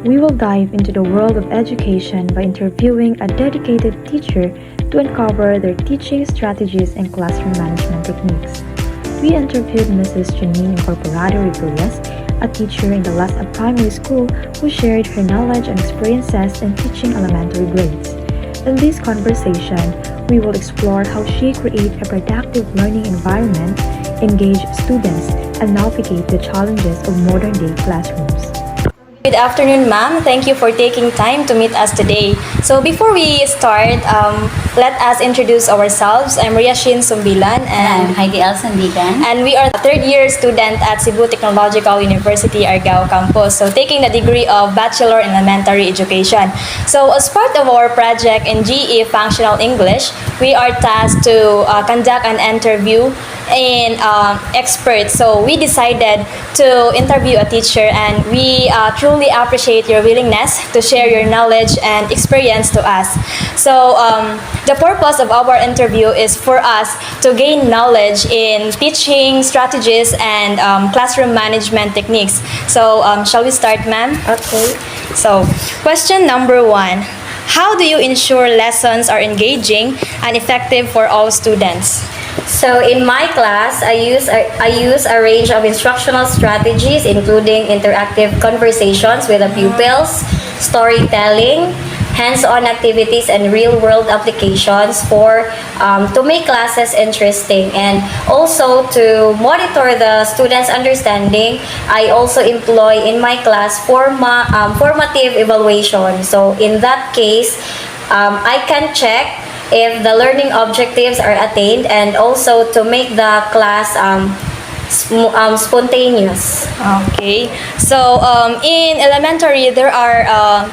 We will dive into the world of education by interviewing a dedicated teacher to uncover their teaching strategies and classroom management techniques. We interviewed Mrs. Janine Incorporado Rigoyes, a teacher in the Lasab Primary School who shared her knowledge and experiences in teaching elementary grades. In this conversation, we will explore how she creates a productive learning environment, engage students, and navigate the challenges of modern-day classrooms. Good afternoon, ma'am. Thank you for taking time to meet us today. So before we start, let us introduce ourselves. I'm Sandigan-Sombilon And Heidi L. Sandigan. and we are a third-year student at Cebu Technological University, Argao campus. So taking the degree of Bachelor in Elementary Education. So as part of our project in GE Functional English, we are tasked to conduct an interview in experts. So we decided to interview a teacher, and we truly appreciate your willingness to share your knowledge and experience to us. So the purpose of our interview is for us to gain knowledge in teaching strategies and classroom management techniques. So shall we start, ma'am? Okay. So question number 1. How do you ensure lessons are engaging and effective for all students? So in my class, I use a range of instructional strategies, including interactive conversations with the pupils, storytelling, hands-on activities, and real-world applications to make classes interesting, and also to monitor the students' understanding. I also employ in my class formative evaluation. So in that case, I can check if the learning objectives are attained, and also to make the class spontaneous. Okay. So, in elementary, there are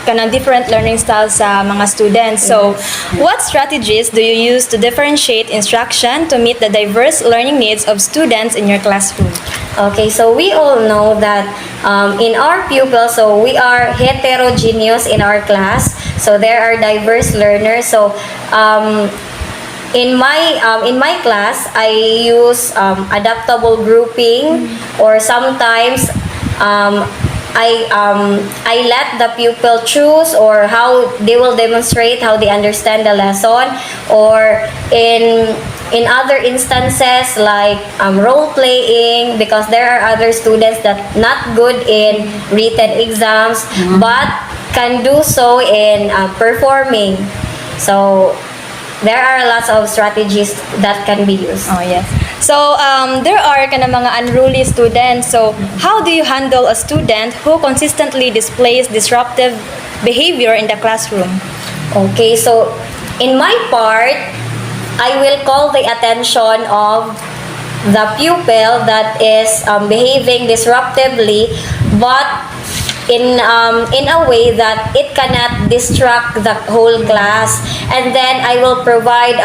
kind of different learning styles sa mga students. So, what strategies do you use to differentiate instruction to meet the diverse learning needs of students in your classroom? Okay, so we all know that in our pupils, so we are heterogeneous in our class. So there are diverse learners. So in my class, I use adaptable grouping, or sometimes I let the pupil choose or how they will demonstrate how they understand the lesson, or in other instances like role playing, because there are other students that not good in written exams but can do so in performing. So there are lots of strategies that can be used. Oh, yes. So, there are kind of mga unruly students. So, how do you handle a student who consistently displays disruptive behavior in the classroom? Okay, so in my part, I will call the attention of the pupil that is behaving disruptively, but in a way that it cannot distract the whole class, and then I will provide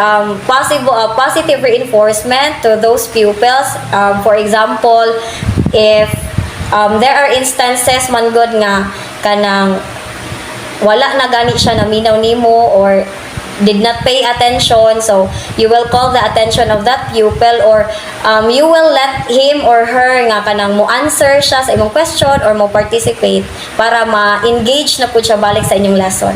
positive reinforcement to those pupils. For example, if there are instances man good nga kanang wala na gani siya naminaw nimo or did not pay attention, so you will call the attention of that pupil, or you will let him or her nga kanang mo answer siya sa imong question or mo participate para ma-engage na pud siya balik sa inyong lesson.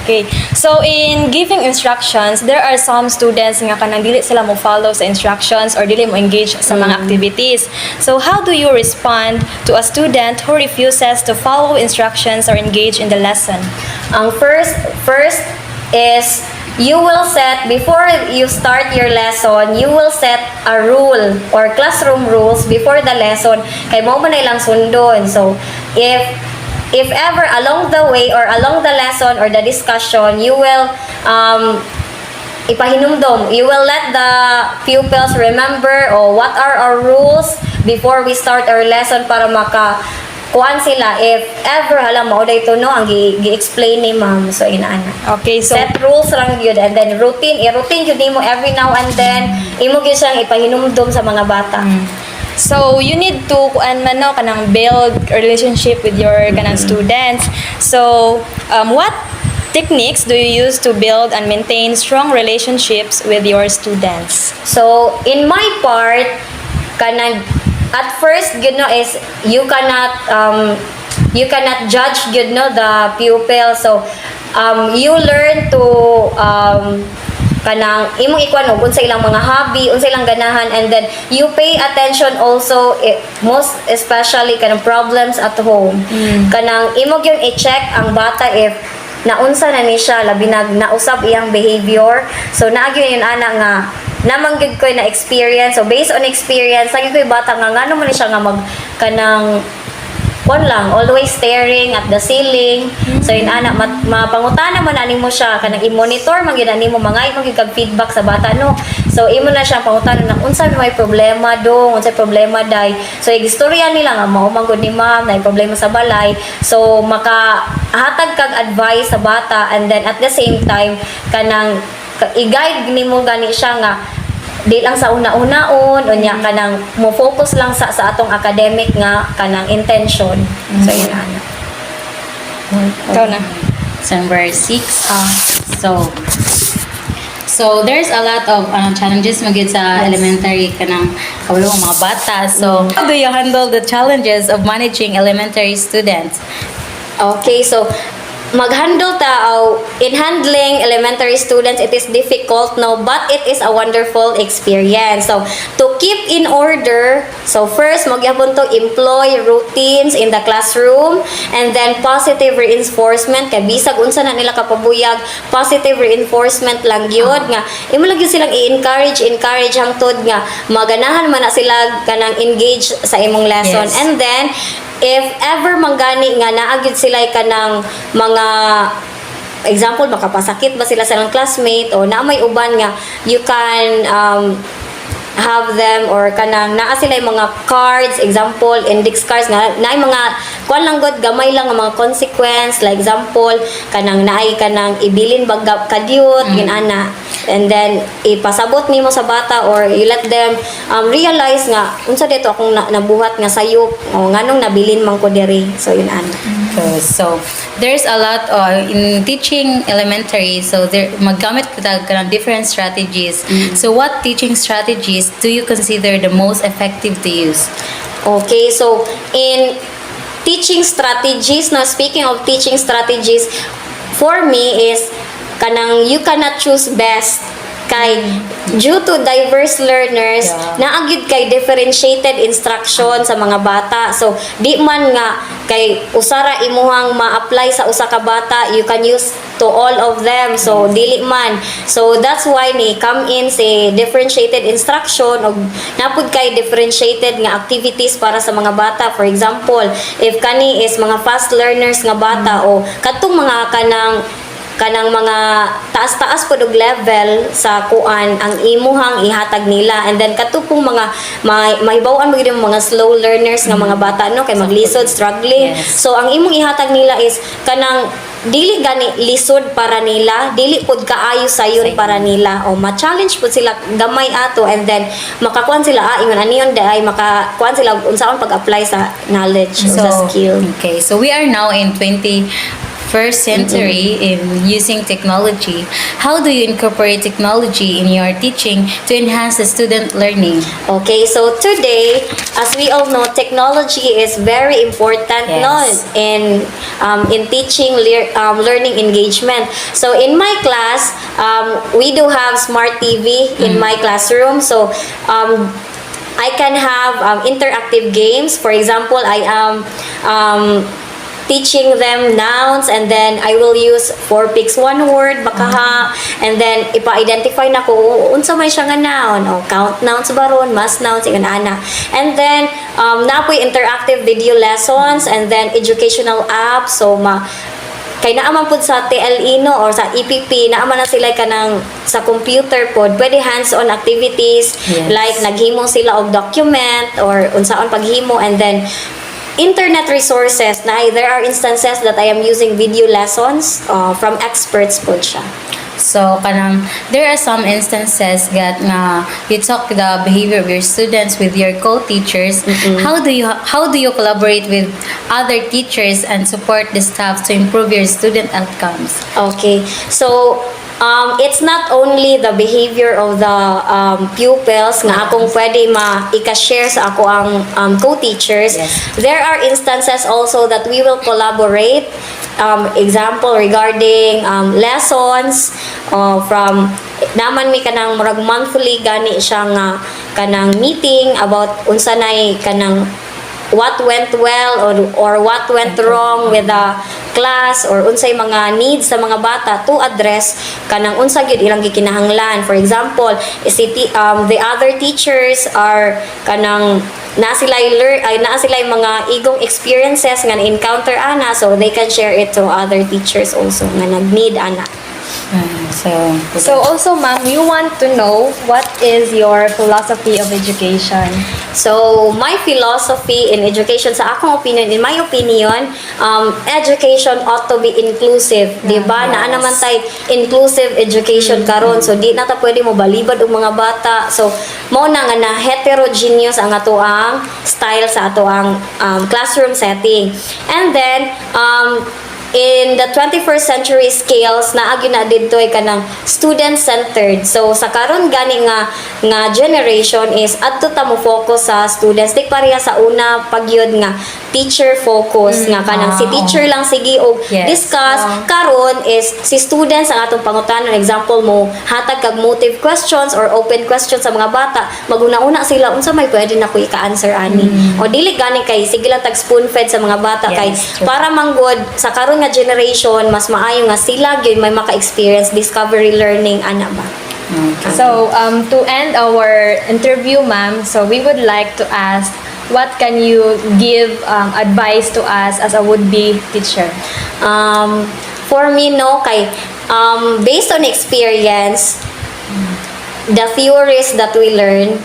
Okay. So, in giving instructions, there are some students nga kanang dili sila mo follow sa instructions or dili mo engage sa mga activities. So, how do you respond to a student who refuses to follow instructions or engage in the lesson? Ang first is you will set, before you start your lesson, you will set a rule or classroom rules before the lesson kay mo man ilang sundon. So if ever along the way or along the lesson or the discussion, you will ipahinumdom, you will let the pupils remember what are our rules before we start our lesson para kuan sila if ever hala mao dayto no ang gi-explain ni ma'am. So inaana. Okay, so Set rules lang gyud, and then routine gyud nimo every now and then imo gyud siyang ipahinumdom sa mga bata. So, you need to kanang build a relationship with your kanang students. So, what techniques do you use to build and maintain strong relationships with your students? So, in my part, kanang at first, is you cannot you cannot judge good no the pupil. So you learn to kanang imong ikwan og unsa ilang mga hobby, unsa ilang ganahan, and then you pay attention also most especially kanang problems at home. Kanang imo gyud i-check ang bata if naunsa na ni siya labi nausab iyang behavior. So naagyo yun ana nga namang gyud ko na experience. So based on experience, lagi ko bata nga ngano man ni siya nga mag kanang lang, always staring at the ceiling. So yun ana mapangutana man ani mo siya kanang i-monitor man gyud ani mo mga imo gyud kag feedback sa bata no. So imo na siya pangutana na unsa may problema dong, unsa problema day. So igistorya nila nga mao man gud ni ma'am na problema sa balay. So makahatag kag advice sa bata, and then at the same time kanang i-guide nimo gani siya nga di lang sa una-unaon unya kanang mo focus lang sa atong academic nga kanang intention. So yun ana. Ikaw na. So number 6. So there's a lot of challenges magid sa elementary kanang kabalo mga bata. So how do you handle the challenges of managing elementary students? Okay, so maghandle in handling elementary students, it is difficult no, but it is a wonderful experience. So to keep in order, so first magyapon to employ routines in the classroom, and then positive reinforcement kay bisag unsa na nila kapabuyag, positive reinforcement lang gyud nga imo lang gyud silang i-encourage hangtod nga maganahan man na sila kanang engage sa imong lesson. Yes. And then if ever manggani nga naagid sila kanang mga example makapasakit ba sila sa ilang classmate o na may uban nga you can have them or kanang naa sila yung mga cards, example index cards nga naay mga kuan lang god gamay lang nga mga consequence, like example kanang naay kanang ibilin bag kadyot ginana, and then ipasabot nimo sa bata or you let them realize nga unsa dito akong nabuhat nga sayop o nganong nabilin man ko diri. So yun ana. So there's a lot in teaching elementary, so there maggamit ka ng different strategies. So what teaching strategies do you consider the most effective to use? Okay, so in teaching strategies, now speaking of teaching strategies, for me is kanang you cannot choose best kay due to diverse learners naagid kay differentiated instruction sa mga bata. So di man nga kay usara imuhang ma-apply sa usa ka bata, you can use to all of them, so dili man. So that's why ni come in say differentiated instruction og napud kay differentiated nga activities para sa mga bata. For example, if kani is mga fast learners nga bata o katong mga kanang mga taas-taas po og level sa kuan ang imuhang ihatag nila, and then katupong mga mahibaw-an magid mga slow learners nga mga bata no kay maglisod struggling. Yes. So ang imong ihatag nila is kanang dili gani lisod para nila, dili pud kaayo sayon para nila o ma-challenge pud sila gamay ato, and then makakuan sila ingon aniyon day makakuan sila unsaon pag-apply sa knowledge o sa skill. Okay, so we are now in 21st century in using technology. How do you incorporate technology in your teaching to enhance the student learning? Okay, so today, as we all know, technology is very important no in teaching learning engagement. So in my class, we do have smart TV in my classroom. So I can have interactive games. For example, I am teaching them nouns, and then I will use 4 picks 1 word bakaha, and then ipa-identify na ko unsa may siya nga noun o count nouns baron, mass nouns ingon ana, and then napoy interactive video lessons, and then educational apps. So kay naaman pud sa TLE no or sa EPP naaman na sila kanang sa computer pod pwede hands-on activities. Yes. Like naghimo sila og document or unsaon paghimo, and then internet resources na there are instances that I am using video lessons from experts po siya. So kanang there are some instances that nga you talk the behavior of your students with your co-teachers. How do you collaborate with other teachers and support the staff to improve your student outcomes? Okay, so it's not only the behavior of the pupils nga akong pwede ma-share sa ako ang co-teachers. Yes. There are instances also that we will collaborate. Example regarding lessons from naman mi kanang murag monthly gani siya nga kanang meeting about unsa nay kanang what went well or what went wrong with the class or unsay mga needs sa mga bata to address kanang unsa gyud ilang gikinahanglan. For example, the other teachers are kanang na sila mga igong experiences nga na-encounter ana, so they can share it to other teachers also nga nag-need ana. So also, ma'am, you want to know what is your philosophy of education? So, my philosophy in education, sa akong opinion, in my opinion, education ought to be inclusive. Diba? Yes. Naa naman tayo inclusive education karon. So, di na ta pwede mo balibad og mga bata. So, mo na nga na heterogeneous ang atoang style sa atoang classroom setting. And then, in the 21st century scales na na didtoy kanang student-centered. So sa karon gani nga generation is adto ta mo focus sa students. Di pareha sa una pagyod nga teacher focus nga kanang si teacher lang sige og discuss. Karon is si students ang atong pangutanon. Example mo hatag kag motive questions or open questions sa mga bata. Maguna-una sila unsa may pwede na ko ika-answer ani. O dili gani kay sige lang tag spoon fed sa mga bata kay para manggod sa karon nga generation mas maayo nga sila gyud may maka-experience discovery learning ana ba. So to end our interview, ma'am, so we would like to ask, what can you give advice to us as a would-be teacher? For me no kay based on experience, the theories that we learn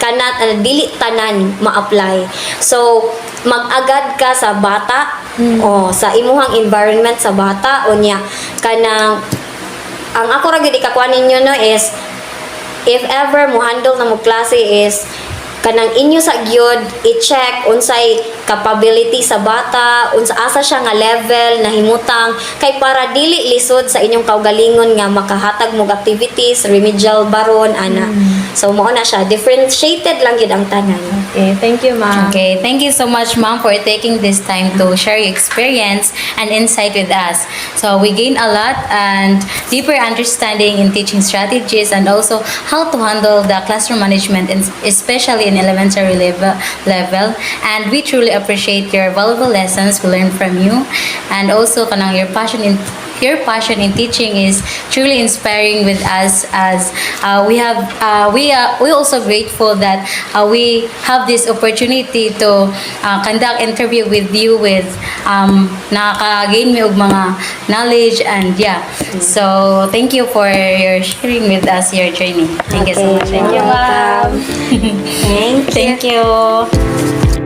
kanat dili tanan ma-apply. So mag-agad ka sa bata o sa imuhang environment sa bata o niya kanang ang ako ra gyud ikakuha ninyo no is if ever mo handle na mo klase is kanang inyo sa gyud i-check unsay capability sa bata, unsa asa siya nga level na himutang kay para dili lisod sa inyong kaugalingon nga makahatag mo activities, remedial baron ana. So mao na siya, differentiated lang gyud ang tanan. Okay, thank you, ma'am. Okay, thank you so much, ma'am, for taking this time to share your experience and insight with us. So we gain a lot and deeper understanding in teaching strategies and also how to handle the classroom management, especially in elementary level. And we truly appreciate your valuable lessons we learned from you, and also kanang your passion in teaching is truly inspiring with us as we also grateful that we have this opportunity to conduct interview with you with nakaka-gain me og mga knowledge and so thank you for your sharing with us your journey. Thank you so much. Thank you, ma'am. Thank you. Thank you.